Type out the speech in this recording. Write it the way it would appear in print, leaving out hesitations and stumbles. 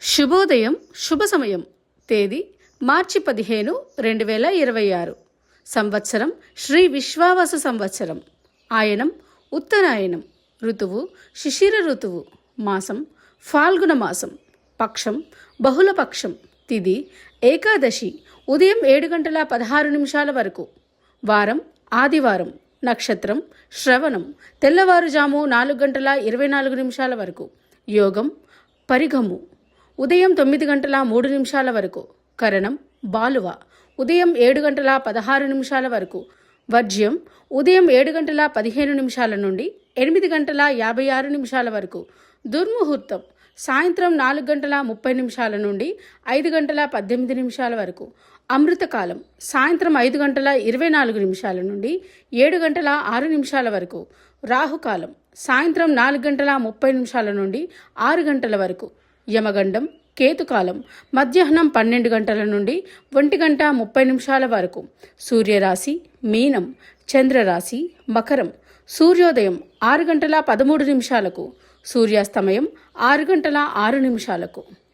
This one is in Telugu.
శుభోదయం శుభ సమయం. తేదీ మార్చి 15, 2026. సంవత్సరం శ్రీ విశ్వావసు సంవత్సరం. ఆయనం ఉత్తరాయణం. ఋతువు శిశిర ఋతువు. మాసం ఫాల్గుణ మాసం. పక్షం బహుళపక్షం. తిథి ఏకాదశి ఉదయం 7:16 వరకు. వారం ఆదివారం. నక్షత్రం శ్రవణం తెల్లవారుజాము 4:24 వరకు. యోగం పరిఘము ఉదయం 9:03 వరకు. కరణం బాలువ ఉదయం 7:16 వరకు. వర్జ్యం ఉదయం 7:15 నుండి 8:56 వరకు. దుర్ముహూర్తం సాయంత్రం 4:30 నుండి 5:18 వరకు. అమృతకాలం సాయంత్రం 5:24 నుండి 7:06 వరకు. రాహుకాలం సాయంత్రం 4:30 నుండి 6 గంటల వరకు. యమగండం కేతుకాలం మధ్యాహ్నం 12 గంటల నుండి 1:30 వరకు. సూర్యరాశి మీనం. చంద్రరాశి మకరం. సూర్యోదయం 6:13 సూర్యాస్తమయం 6:06.